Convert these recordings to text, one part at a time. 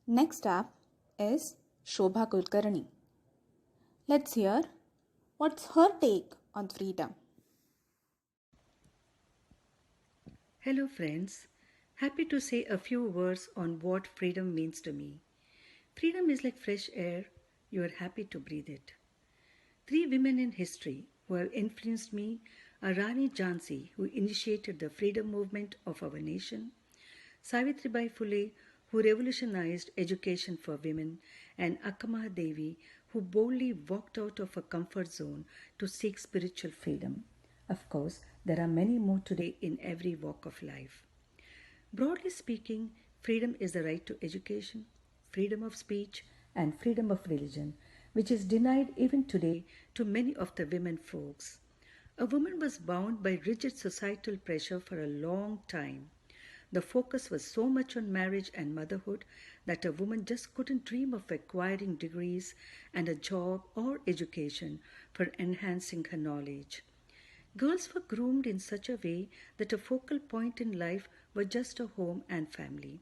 Next up is Shobha Kulkarni. Let's hear what's her take on freedom. Hello, friends. Happy to say a few words on what freedom means to me. Freedom is like fresh air, you are happy to breathe it. Three women in history who have influenced me are Rani Jhansi, who initiated the freedom movement of our nation, Savitribai Phule, who revolutionized education for women, and Akkama Devi, who boldly walked out of her comfort zone to seek spiritual freedom. Of course, there are many more today in every walk of life. Broadly speaking, freedom is the right to education, freedom of speech, and freedom of religion, which is denied even today to many of the women folks. A woman was bound by rigid societal pressure for a long time. The focus was so much on marriage and motherhood that a woman just couldn't dream of acquiring degrees and a job or education for enhancing her knowledge. Girls were groomed in such a way that a focal point in life was just a home and family.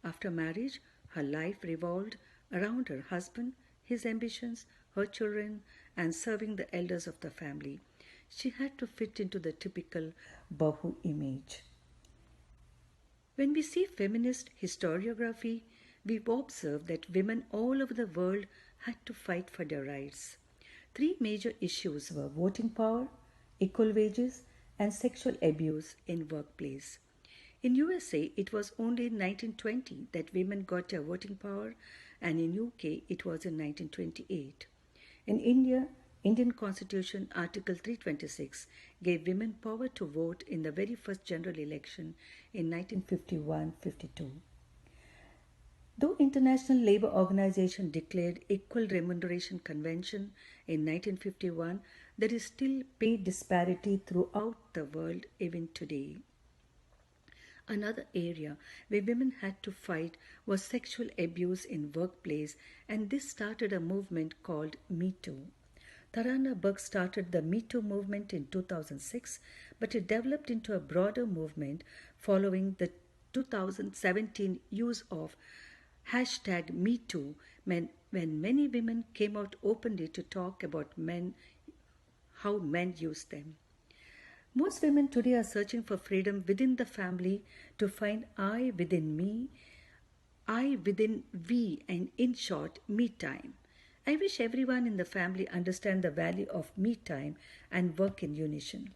After marriage, her life revolved around her husband, his ambitions, her children, and serving the elders of the family. She had to fit into the typical Bahu image. When we see feminist historiography, we observe that women all over the world had to fight for their rights. Three major issues were voting power, equal wages, and sexual abuse in workplace. In USA, it was only in 1920 that women got their voting power, and in UK, it was in 1928. In India, Indian Constitution Article 326 gave women power to vote in the very first general election in 1951-52. Though International Labour Organization declared Equal Remuneration Convention in 1951, there is still pay disparity throughout the world even today. Another area where women had to fight was sexual abuse in workplace, and this started a movement called Me Too. Tarana Burke started the Me Too movement in 2006, but it developed into a broader movement following the 2017 use of hashtag Me Too when many women came out openly to talk about how men use them. Most women today are searching for freedom within the family to find I within me, I within we, and in short, me time. I wish everyone in the family understand the value of me time and work in unison.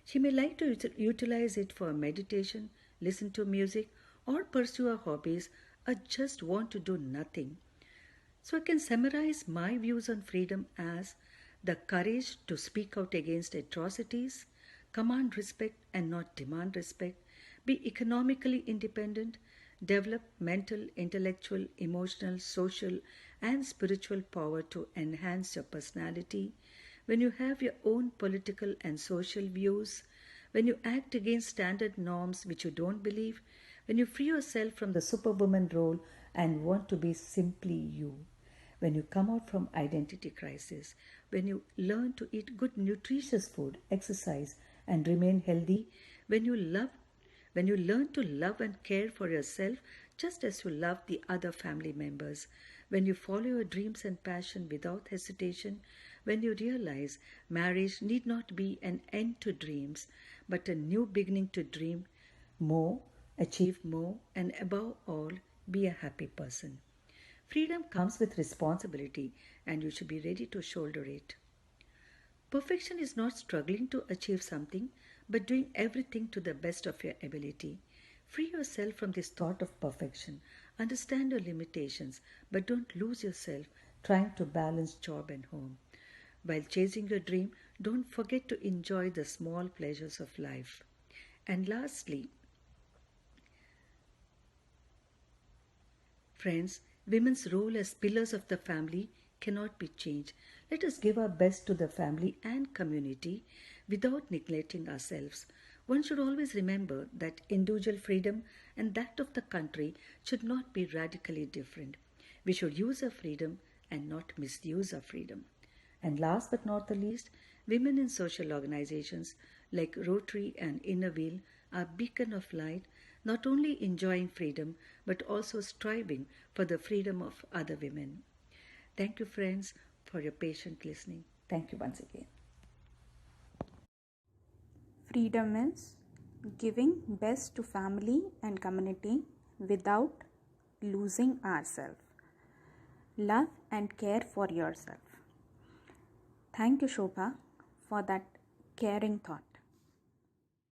She may like to utilize it for meditation, listen to music, or pursue her hobbies, or just want to do nothing. So I can summarize my views on freedom as the courage to speak out against atrocities, command respect and not demand respect, be economically independent, develop mental, intellectual, emotional, social, and spiritual power to enhance your personality. When you have your own political and social views, when you act against standard norms which you don't believe, when you free yourself from the superwoman role and want to be simply you, when you come out from identity crisis, when you learn to eat good nutritious food, exercise and remain healthy, when you love when you learn to love and care for yourself just as you love the other family members, when you follow your dreams and passion without hesitation, when you realize marriage need not be an end to dreams but a new beginning to dream more, achieve more, and above all, be a happy person. Freedom comes with responsibility, and you should be ready to shoulder it. Perfection is not struggling to achieve something, but doing everything to the best of your ability. Free yourself from this thought of perfection. Understand your limitations, but don't lose yourself trying to balance job and home. While chasing your dream, don't forget to enjoy the small pleasures of life. And lastly, friends, women's role as pillars of the family cannot be changed. Let us give our best to the family and community without neglecting ourselves. One should always remember that individual freedom and that of the country should not be radically different. We should use our freedom and not misuse our freedom. And last but not the least, women in social organizations like Rotary and Inner Wheel are beacon of light not only enjoying freedom but also striving for the freedom of other women. Thank you, friends, for your patient listening. Thank you once again. Freedom is giving best to family and community without losing ourselves. Love and care for yourself. Thank you, Shobha, for that caring thought.